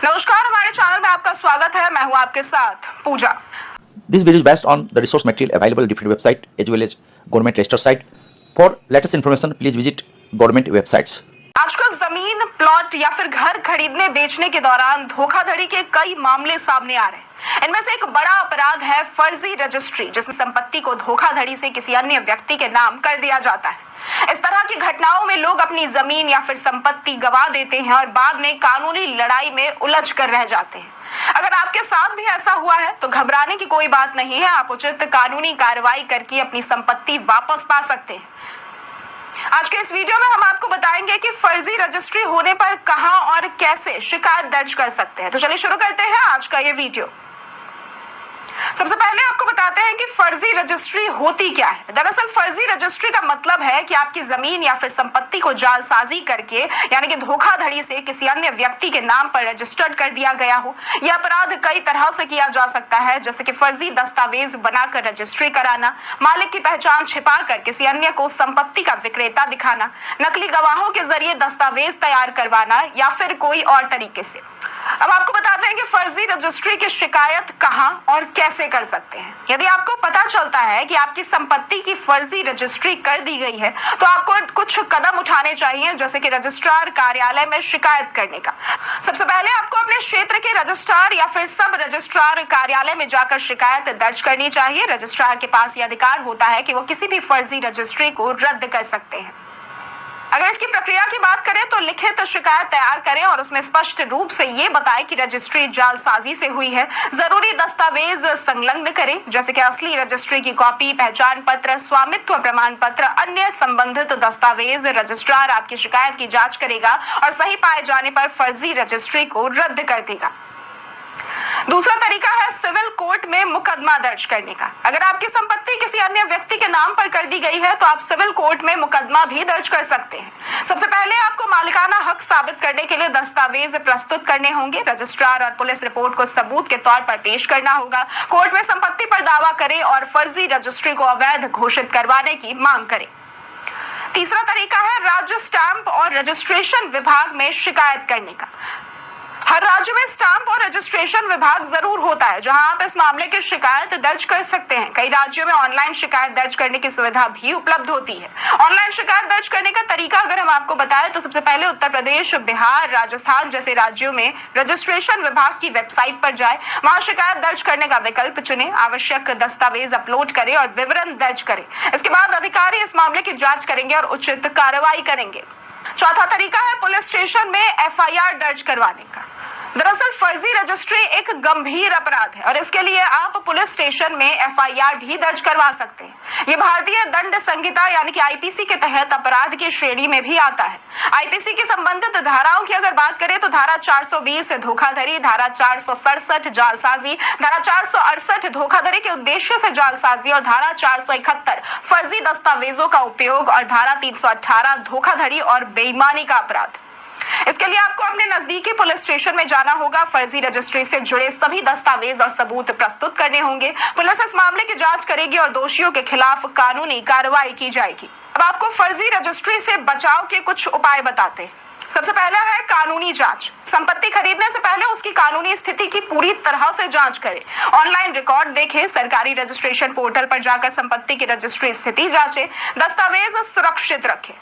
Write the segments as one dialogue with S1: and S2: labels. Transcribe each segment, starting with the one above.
S1: नमस्कार, हमारे चैनल में आपका स्वागत है। मैं हूं आपके साथ पूजा।
S2: This video is based on the resource material available on different website as well as government register site. For latest information, please visit government websites.
S1: आजकल जमीन, प्लॉट या फिर घर खरीदने बेचने के दौरान धोखाधड़ी के कई मामले सामने आ रहे हैं। इनमें से एक बड़ा अपराध है फर्जी रजिस्ट्री, जिसमें संपत्ति को धोखाधड़ी से किसी अन्य व्यक्ति के नाम कर दिया जाता है। इस तरह की घटनाओं में लोग अपनी जमीन या फिर संपत्ति गवा देते हैं और बाद में कानूनी लड़ाई में उलझ कर रह जाते हैं। अगर आपके साथ भी ऐसा हुआ है तो घबराने की कोई बात नहीं है। आप उचित कानूनी कार्रवाई करके अपनी संपत्ति वापस पा सकते हैं। आज के इस वीडियो में हम आपको बताएंगे कि फर्जी रजिस्ट्री होने पर कहां और कैसे शिकायत दर्ज कर सकते हैं। तो चलिए शुरू करते हैं आज का ये वीडियो। सबसे पहले आपको बताते हैं कि फर्जी रजिस्ट्री होती क्या है। दरअसल फर्जी रजिस्ट्री का मतलब है कि आपकी जमीन या फिर संपत्ति को जालसाजी करके यानी कि धोखाधड़ी से किसी अन्य व्यक्ति के नाम पर रजिस्टर्ड कर दिया गया हो। यह अपराध कई तरह से किया जा सकता है, जैसे कि फर्जी दस्तावेज बनाकर रजिस्ट्री कराना, मालिक की पहचान छिपाकर किसी अन्य को संपत्ति का विक्रेता दिखाना, नकली गवाहों के जरिए दस्तावेज तैयार करवाना या फिर कोई और तरीके से। अब आपको बताते हैं कि फर्जी रजिस्ट्री की शिकायत कहां और कैसे कर सकते हैं। यदि आपको पता चलता है कि आपकी संपत्ति की फर्जी रजिस्ट्री कर दी गई है तो आपको कुछ कदम उठाने चाहिए, जैसे कि रजिस्ट्रार कार्यालय में शिकायत करने का। सबसे पहले आपको अपने क्षेत्र के रजिस्ट्रार या फिर सब रजिस्ट्रार कार्यालय में जाकर शिकायत दर्ज करनी चाहिए। रजिस्ट्रार के पास यह अधिकार होता है कि वो किसी भी फर्जी रजिस्ट्री को रद्द कर सकते हैं। अगर इसकी प्रक्रिया की बात करें तो लिखित शिकायत तैयार करें और उसमें स्पष्ट रूप से ये बताएं कि रजिस्ट्री जालसाजी से हुई है। जरूरी दस्तावेज संलग्न करें, जैसे कि असली रजिस्ट्री की कॉपी, पहचान पत्र, स्वामित्व प्रमाण पत्र, अन्य संबंधित दस्तावेज। रजिस्ट्रार आपकी शिकायत की जांच करेगा और सही पाए जाने पर फर्जी रजिस्ट्री को रद्द कर देगा। दूसरा तरीका है सिविल कोर्ट में मुकदमा दर्ज करने का। अगर आपकी संपत्ति किसी अन्य व्यक्ति के नाम पर कर दी गई है तो आप सिविल कोर्ट में मुकदमा भी दर्ज कर सकते हैं। सबसे पहले आपको मालिकाना हक साबित करने के लिए दस्तावेज प्रस्तुत करने होंगे। रजिस्ट्रार और पुलिस रिपोर्ट को सबूत के तौर पर पेश करना होगा। कोर्ट में संपत्ति पर दावा करें और फर्जी रजिस्ट्री को अवैध घोषित करवाने की मांग करें। तीसरा तरीका है राज्य स्टाम्प और रजिस्ट्रेशन विभाग में शिकायत करने का। हर राज्य में स्टाम्प और रजिस्ट्रेशन विभाग जरूर होता है, जहां आप इस मामले की शिकायत दर्ज कर सकते हैं। कई राज्यों में ऑनलाइन शिकायत दर्ज करने की सुविधा भी उपलब्ध होती है। ऑनलाइन शिकायत दर्ज करने का तरीका अगर हम आपको बताएं तो सबसे पहले उत्तर प्रदेश, बिहार, राजस्थान जैसे राज्यों में रजिस्ट्रेशन विभाग की वेबसाइट पर जाए, वहां शिकायत दर्ज करने का विकल्प चुने, आवश्यक दस्तावेज अपलोड करें और विवरण दर्ज करें। इसके बाद अधिकारी इस मामले की जाँच करेंगे और उचित कार्रवाई करेंगे। चौथा तरीका है पुलिस स्टेशन में एफआईआर दर्ज करवाने का। दरअसल फर्जी रजिस्ट्री एक गंभीर अपराध है और इसके लिए आप पुलिस स्टेशन में एफआईआर भी दर्ज करवा सकते हैं। ये भारतीय दंड संहिता यानी कि आईपीसी के तहत अपराध की श्रेणी में भी आता है। आईपीसी की संबंधित धाराओं की अगर बात करें तो धारा 420 धोखाधड़ी, धारा 467 जालसाजी, धारा 468 धोखाधड़ी के उद्देश्य से जालसाजी और धारा 471 फर्जी दस्तावेजों का उपयोग और धारा 318 धोखाधड़ी और बेईमानी का अपराध। इसके लिए आपको अपने नजदीकी पुलिस स्टेशन में जाना होगा। फर्जी रजिस्ट्री से जुड़े सभी दस्तावेज और सबूत प्रस्तुत करने होंगे। पुलिस इस मामले की जांच करेगी और दोषियों के खिलाफ कानूनी कार्रवाई की जाएगी। अब आपको फर्जी रजिस्ट्री से बचाव के कुछ उपाय बताते हैं। सबसे पहला है कानूनी जांच। संपत्ति खरीदने से पहले उसकी कानूनी स्थिति की पूरी तरह से जांच करें। ऑनलाइन रिकॉर्ड देखें, सरकारी रजिस्ट्रेशन पोर्टल पर जाकर संपत्ति की रजिस्ट्री स्थिति जांचें, दस्तावेज सुरक्षित रखें।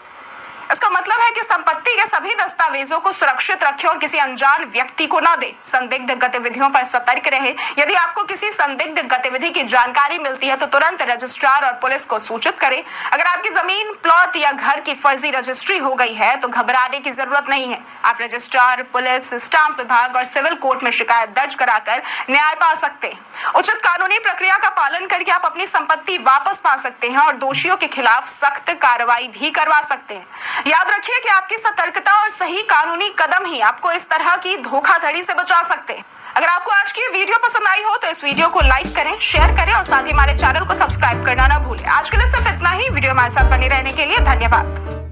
S1: इसका मतलब है कि संपत्ति के सभी दस्तावेजों को सुरक्षित रखें और किसी अनजान व्यक्ति को न दें। संदिग्ध गतिविधियों पर सतर्क रहें। यदि आपको किसी संदिग्ध गतिविधि की जानकारी मिलती है तो तुरंत रजिस्ट्रार और पुलिस को सूचित करें। अगर आपकी जमीन, प्लॉट या घर की फर्जी रजिस्ट्री हो गई है तो घबराने की जरूरत नहीं है। आप रजिस्ट्रार, पुलिस, स्टाम्प विभाग और सिविल कोर्ट में शिकायत दर्ज कराकर न्याय पा सकते हैं। उचित कानूनी प्रक्रिया का पालन करके आप अपनी संपत्ति वापस पा सकते हैं और दोषियों के खिलाफ सख्त कार्रवाई भी करवा सकते हैं। याद रखिए कि आपकी सतर्कता और सही कानूनी कदम ही आपको इस तरह की धोखाधड़ी से बचा सकते हैं। अगर आपको आज की वीडियो पसंद आई हो तो इस वीडियो को लाइक करें, शेयर करें और साथ ही हमारे चैनल को सब्सक्राइब करना ना भूलें। आज के लिए सिर्फ इतना ही। वीडियो हमारे साथ बने रहने के लिए धन्यवाद।